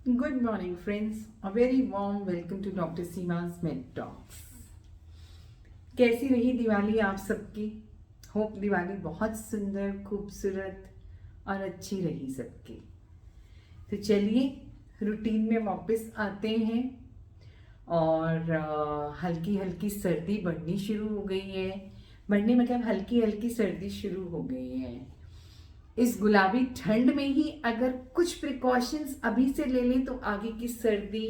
Good morning, friends. A very warm welcome to Dr. Seema's Med Talks. कैसी रही दिवाली आप सबकी? होप दिवाली बहुत सुंदर, खूबसूरत और अच्छी रही सबकी। तो चलिए रूटीन में वापस आते हैं और हल्की हल्की सर्दी बढ़नी शुरू हो गई है। बढ़ने मतलब हल्की हल्की सर्दी शुरू हो गई है। इस गुलाबी ठंड में ही अगर कुछ प्रिकॉशंस अभी से ले लें तो आगे की सर्दी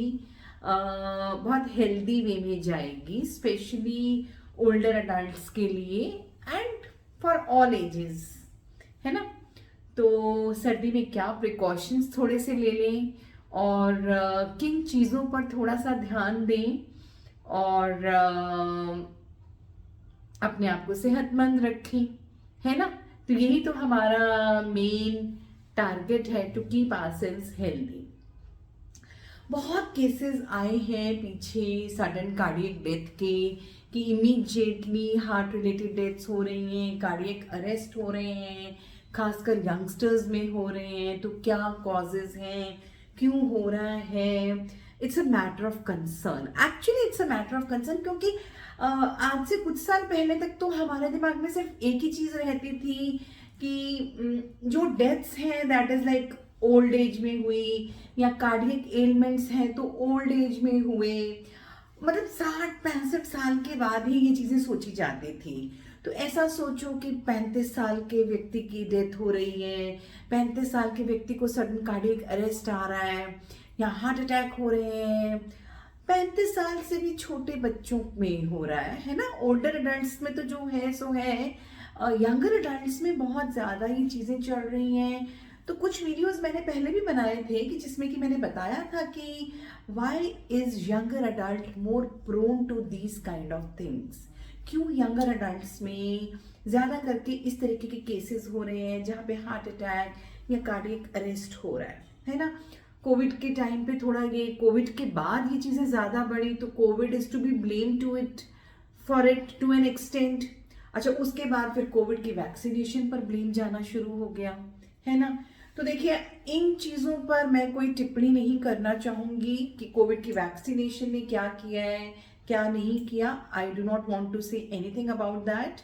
बहुत हेल्दी वे में जाएगी, स्पेशली ओल्डर अडल्ट्स के लिए एंड फॉर ऑल एजेस, है ना। तो सर्दी में क्या प्रिकॉशंस थोड़े से ले लें और किन चीज़ों पर थोड़ा सा ध्यान दें और अपने आप को सेहतमंद रखें, है ना। तो यही तो हमारा मेन टारगेट है, टू कीप आवरसेल्व्स हेल्दी। बहुत केसेस आए हैं पीछे सडन कार्डियक डेथ के, कि इमीडिएटली हार्ट रिलेटेड डेथ्स हो रही हैं, कार्डियक अरेस्ट हो रहे हैं, खासकर यंगस्टर्स में हो रहे हैं। तो क्या कॉजेज हैं, क्यों हो रहा है? It's a matter of concern. Actually it's a matter of concern, क्योंकि आज से कुछ साल पहले तक तो हमारे दिमाग में सिर्फ एक ही चीज रहती थी कि जो डेथ्स हैं that is like old age में हुई, या कार्डियक एलिमेंट्स हैं तो ओल्ड एज में हुए, मतलब 60-65 साल के बाद ही ये चीजें सोची जाती थी। तो ऐसा सोचो कि 35 साल के व्यक्ति की डेथ हो रही है, 35 साल के व्यक्ति को सडन कार्डियक अरेस्ट आ रहा है या हार्ट अटैक हो रहे हैं, 35 साल से भी छोटे बच्चों में हो रहा है ना। ओल्डर अडल्ट्स में तो जो है सो है, यंगर अडल्ट्स में बहुत ज़्यादा ये चीज़ें चल रही हैं। तो कुछ वीडियोस मैंने पहले भी बनाए थे कि जिसमें कि मैंने बताया था कि why is younger adult more prone to these kind of things. क्यों यंगर अडल्ट्स में ज़्यादा करके इस तरीके के केसेस हो रहे हैं जहाँ पे हार्ट अटैक या कार्डियक अरेस्ट हो रहा है ना। कोविड के टाइम पे थोड़ा, ये कोविड के बाद ये चीज़ें ज़्यादा बढ़ी, तो COVID is to be blame to it for it to an extent. अच्छा, उसके बाद फिर कोविड की वैक्सीनेशन पर ब्लेम जाना शुरू हो गया, है ना। तो देखिए, इन चीज़ों पर मैं कोई टिप्पणी नहीं करना चाहूँगी कि कोविड की वैक्सीनेशन ने क्या किया है क्या नहीं किया। I do not want to say anything about that.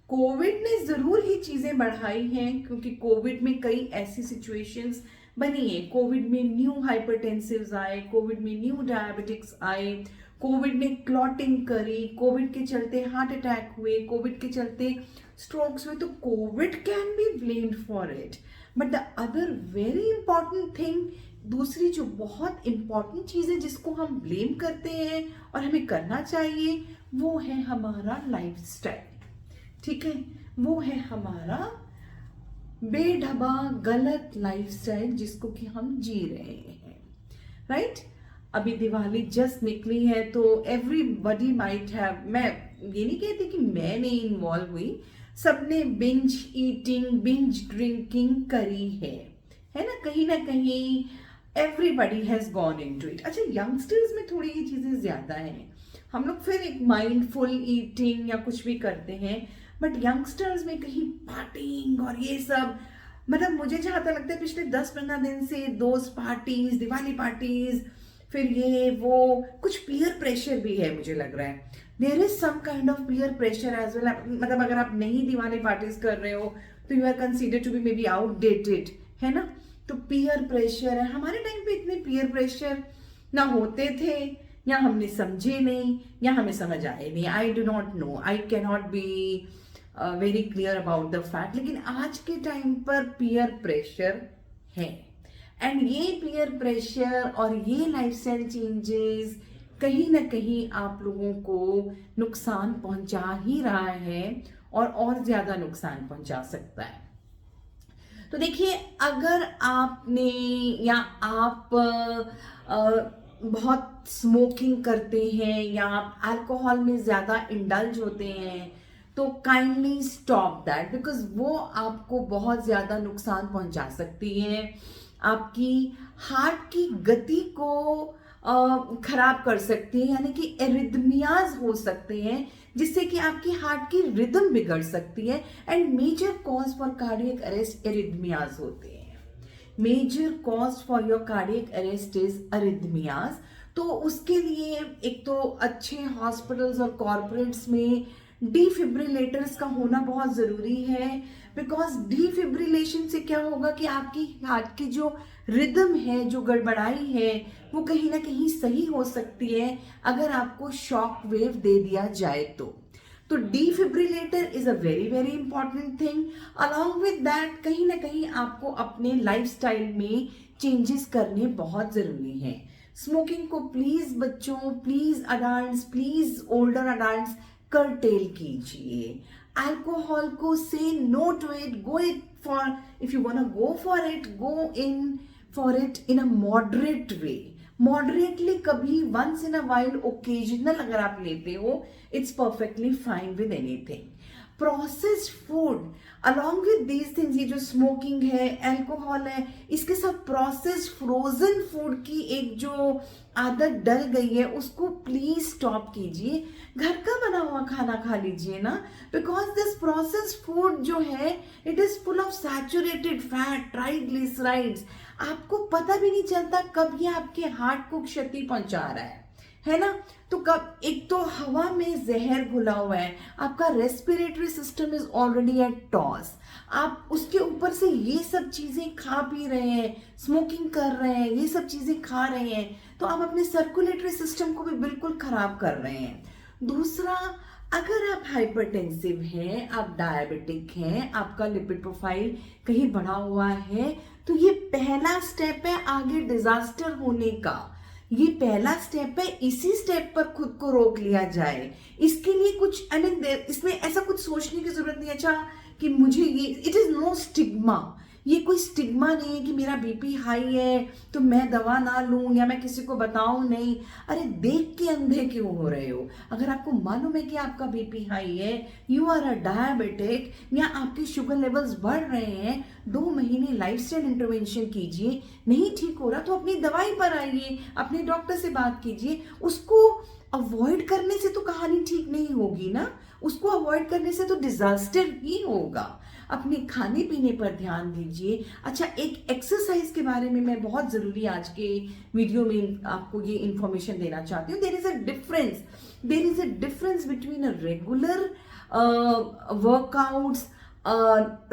COVID ने ज़रूर ही चीज़ें बढ़ाई हैं, क्योंकि कोविड में कई ऐसी सिचुएशंस बनी है। कोविड में न्यू हाइपरटेंसिव्स आए, कोविड में न्यू डायबिटिक्स आए, कोविड ने क्लॉटिंग करी, कोविड के चलते हार्ट अटैक हुए, कोविड के चलते स्ट्रोक्स हुए। तो Covid can be blamed for it, but the other very important thing, दूसरी जो बहुत इंपॉर्टेंट चीज़ है जिसको हम ब्लेम करते हैं और हमें करना चाहिए, वो है हमारा लाइफस्टाइल। ठीक है, वो है हमारा बेढबा गलत लाइफस्टाइल जिसको कि हम जी रहे हैं, राइट। अभी दिवाली जस्ट निकली है तो एवरीबडी माइट हैव, मैं ये नहीं कहती कि मैं नहीं इन्वॉल्व हुई, सबने बिंज ईटिंग बिंज ड्रिंकिंग करी है ना कहीं everybody has gone into it. अच्छा, यंगस्टर्स में थोड़ी ये चीजें ज्यादा हैं, हम लोग फिर एक माइंडफुल ईटिंग या कुछ भी करते हैं, बट यंगस्टर्स में कहीं पार्टिंग और ये सब, मतलब मुझे जहाँ तक लगता है पिछले 10-15 दिन से दोस्त पार्टीज, दिवाली पार्टीज, फिर ये वो, कुछ पीयर प्रेशर भी है मुझे लग रहा है। There is some kind of peer pressure as well. मतलब अगर आप नहीं दिवाली पार्टीज कर रहे हो तो you are consider to be maybe outdated, है ना। तो पीयर प्रेशर है, हमारे टाइम पे इतने पीयर प्रेशर ना होते थे, या हमने समझे नहीं, या हमें समझ आए नहीं। आई do not know, I can not be very clear about the fact, लेकिन आज के टाइम पर पीयर प्रेशर है। एंड ये पीयर प्रेशर और ये लाइफस्टाइल चेंजेस कहीं ना कहीं आप लोगों को नुकसान पहुंचा ही रहा है और ज्यादा नुकसान पहुंचा सकता है। तो देखिए, अगर आपने या आप बहुत स्मोकिंग करते हैं या आप अल्कोहल में ज़्यादा इंडल्ज होते हैं, तो काइंडली स्टॉप दैट, बिकॉज वो आपको बहुत ज़्यादा नुकसान पहुंचा सकती है। आपकी हार्ट की गति को खराब कर सकती है, यानी कि एरिथमियाज हो सकते हैं, जिससे कि आपकी हार्ट की रिदम बिगड़ सकती है। And major cause for cardiac arrest arrhythmias होते हैं। Major cause for your cardiac arrest is arrhythmias. तो उसके लिए एक तो अच्छे हॉस्पिटल्स और कॉर्पोरेट्स में डिफिब्रिलेटर्स का होना बहुत ज़रूरी है, बिकॉज डिफिब्रिलेशन से क्या होगा कि आपकी हार्ट की जो रिदम है, जो गड़बड़ाई है, वो कहीं ना कहीं सही हो सकती है अगर आपको शॉक वेव दे दिया जाए तो defibrillator is a very very important thing. Along with that कहीं ना कहीं आपको अपने लाइफस्टाइल में चेंजेस करने बहुत ज़रूरी हैं। स्मोकिंग को प्लीज बच्चों, please adults, please older adults curtail कीजिए। अल्कोहल को से no to it, go it for, if you want to go for it, go in for it in a moderate way. Moderately कभी once in a while occasional अगर आप लेते हो, it's perfectly fine with anything. Processed food along with these things, ये जो smoking है, alcohol है, इसके साथ प्रोसेस्ड फ्रोजन फूड की एक जो आदत डल गई है उसको प्लीज स्टॉप कीजिए। घर का बना हुआ खाना खा लीजिए ना, बिकॉज दिस प्रोसेस्ड फूड जो है it is full of saturated fat, triglycerides. आपको पता भी नहीं चलता कब ये आपके हार्ट को क्षति पहुंचा रहा है ना। तो कब, एक तो हवा में जहर घुला हुआ है, आपका respiratory system is already at toss, आप उसके ऊपर से ये सब चीजें खा पी रहे हैं, स्मोकिंग कर रहे हैं, ये सब चीजें खा रहे हैं, तो आप अपने सर्कुलेटरी सिस्टम को भी बिल्कुल खराब कर रहे हैं। दूसरा, अगर आप हाइपरटेंसिव हैं, आप डायबिटिक हैं, आपका लिपिड प्रोफाइल कहीं बढ़ा हुआ है, तो ये पहला स्टेप है आगे डिजास्टर होने का। ये पहला स्टेप है, इसी स्टेप पर खुद को रोक लिया जाए। इसके लिए कुछ इसमें ऐसा कुछ सोचने की जरूरत नहीं, अच्छा कि मुझे ये, इट इज नो स्टिग्मा, ये कोई स्टिग्मा नहीं है कि मेरा बीपी हाई है तो मैं दवा ना लूं या मैं किसी को बताऊं नहीं। अरे देख के अंधे क्यों हो रहे हो? अगर आपको मालूम है कि आपका बीपी हाई है, यू आर अ डायबिटिक, या आपके शुगर लेवल्स बढ़ रहे हैं, 2 महीने लाइफस्टाइल इंटरवेंशन कीजिए, नहीं ठीक हो रहा तो अपनी दवाई पर आइए, अपने डॉक्टर से बात कीजिए। उसको अवॉइड करने से तो कहानी ठीक नहीं होगी ना, उसको अवॉइड करने से तो डिजास्टर ही होगा। अपने खाने पीने पर ध्यान दीजिए। अच्छा, एक एक्सरसाइज के बारे में मैं बहुत ज़रूरी आज के वीडियो में आपको ये इंफॉर्मेशन देना चाहती हूँ। There is a difference between a regular workouts,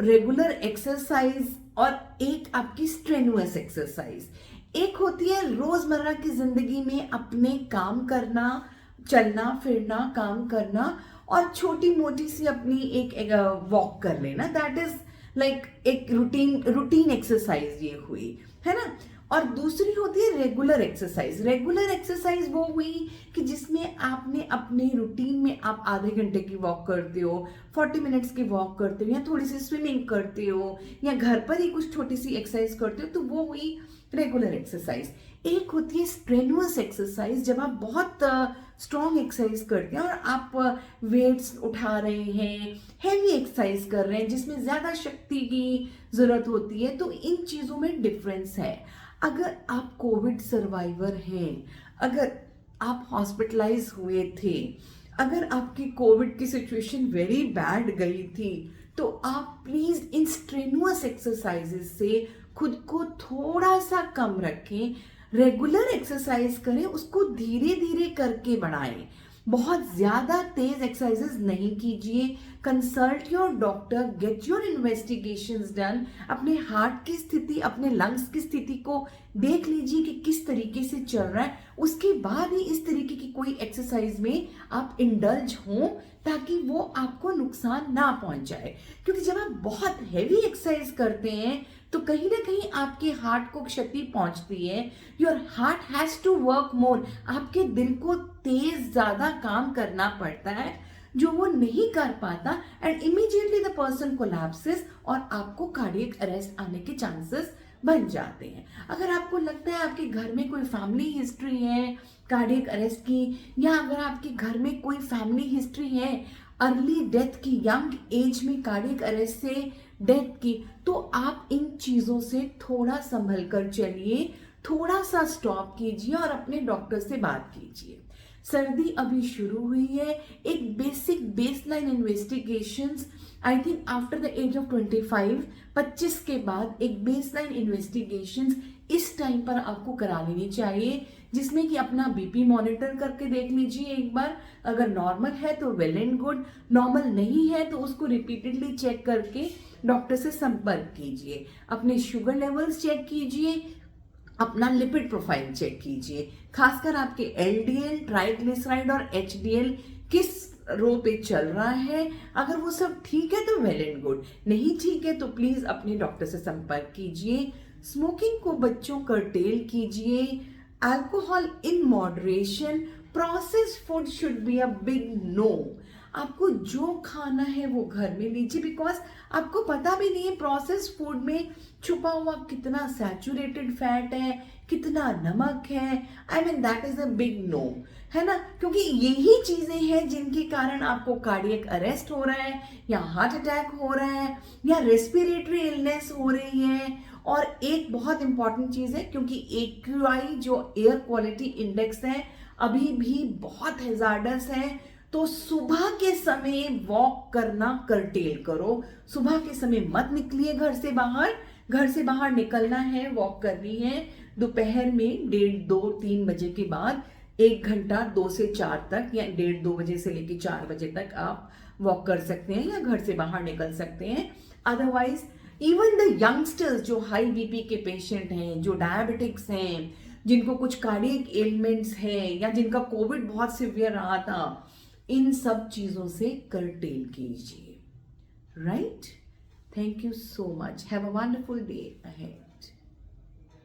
regular exercise और एक आपकी स्ट्रेनुअस एक्सरसाइज। एक होती है रोजमर्रा की जिंदगी में अपने काम करना, चलना फिरना, काम करना, और छोटी मोटी सी अपनी एक वॉक कर लेना, दैट इज लाइक एक रूटीन एक्सरसाइज ये हुई, है ना। और दूसरी होती है रेगुलर एक्सरसाइज। रेगुलर एक्सरसाइज वो हुई कि जिसमें आपने अपने रूटीन में आप आधे घंटे की वॉक करते हो, 40 मिनट्स की वॉक करते हो, या थोड़ी सी स्विमिंग करते हो, या घर पर ही कुछ छोटी सी एक्सरसाइज करते हो, तो वो हुई रेगुलर एक्सरसाइज। एक होती है स्ट्रेनुअस एक्सरसाइज, जब आप बहुत स्ट्रॉन्ग एक्सरसाइज करते हैं और आप वेट्स उठा रहे हैं, हैवी एक्सरसाइज कर रहे हैं जिसमें ज़्यादा शक्ति की ज़रूरत होती है। तो इन चीज़ों में डिफरेंस है। अगर आप कोविड सर्वाइवर हैं, अगर आप हॉस्पिटलाइज हुए थे, अगर आपकी कोविड की सिचुएशन वेरी बैड गई थी, तो आप प्लीज इन स्ट्रेनुअस एक्सरसाइजेस से खुद को थोड़ा सा कम रखें। रेगुलर एक्सरसाइज करें, उसको धीरे धीरे करके बढ़ाएं। बहुत ज्यादा तेज एक्सरसाइजेस नहीं कीजिए। Consult your doctor, get your investigations done. अपने हार्ट की स्थिति, अपने लंग्स की स्थिति को देख लीजिए कि किस तरीके से चल रहा है, उसके बाद ही इस तरीके की कोई एक्सरसाइज में आप इंडल्ज हों, ताकि वो आपको नुकसान ना पहुंचाए। क्योंकि जब आप बहुत हैवी एक्सरसाइज करते हैं तो कहीं ना कहीं आपके हार्ट को क्षति पहुंचती है। Your heart has to work more, आपके दिल को तेज ज्यादा काम करना पड़ता है, जो वो नहीं कर पाता, and immediately the person collapses और आपको कार्डियक अरेस्ट आने के चांसेस बन जाते हैं। अगर आपको लगता है आपके घर में कोई फैमिली हिस्ट्री है कार्डियक अरेस्ट की, या अगर आपके घर में कोई फैमिली हिस्ट्री है अर्ली डेथ की, यंग एज में कार्डियक अरेस्ट से डेथ की, तो आप इन चीज़ों से थोड़ा संभल कर चलिए, थोड़ा सा स्टॉप कीजिए और अपने डॉक्टर से बात कीजिए। सर्दी अभी शुरू हुई है, एक basic baseline investigations I think after the age of 25 के बाद एक बेसलाइन इन्वेस्टिगेशंस इस टाइम पर आपको करा लेनी चाहिए, जिसमें कि अपना बीपी मॉनिटर करके देख लीजिए एक बार। अगर नॉर्मल है तो वेल एंड गुड, नॉर्मल नहीं है तो उसको रिपीटेडली चेक करके डॉक्टर से संपर्क कीजिए। अपने शुगर लेवल्स चेक कीजिए, अपना लिपिड प्रोफाइल चेक कीजिए, खासकर आपके एलडीएल, ट्राइग्लिसराइड और एचडीएल किस रो पे चल रहा है। अगर वो सब ठीक है तो वेल एंड गुड, नहीं ठीक है तो प्लीज अपने डॉक्टर से संपर्क कीजिए। स्मोकिंग को बच्चों कर्टेल कीजिए, alcohol in moderation, processed food should be a big no. आपको जो खाना है वो घर में लीजिए, बिकॉज आपको पता भी नहीं है प्रोसेस्ड फूड में छुपा हुआ कितना सैचुरेटेड फैट है, कितना नमक है। I mean that is a big no, है ना, क्योंकि यही चीजें हैं जिनके कारण आपको कार्डियक अरेस्ट हो रहा है, या हार्ट अटैक हो रहा है, या रेस्पिरेटरी इलनेस हो रही है। और एक बहुत इंपॉर्टेंट चीज है, क्योंकि AQI जो एयर क्वालिटी इंडेक्स है अभी भी बहुत हैजार्डस है, तो सुबह के समय वॉक करना कर्टेल करो। सुबह के समय मत निकलिए घर से बाहर। घर से बाहर निकलना है, वॉक करनी है दोपहर में 1:30-2-3 बजे के बाद 1 घंटा 2 से 4 तक, या 1:30-2 बजे से लेकर 4 बजे तक आप वॉक कर सकते हैं या घर से बाहर निकल सकते हैं। अदरवाइज इवन द यंगस्टर्स जो हाई बीपी के पेशेंट हैं, जो डायबिटिक्स हैं, जिनको कुछ कार्डियक एलिमेंट्स हैं, या जिनका कोविड बहुत सिवियर रहा था, इन सब चीजों से कर्टेल कीजिए। Right? Thank you so much. Have a wonderful day ahead.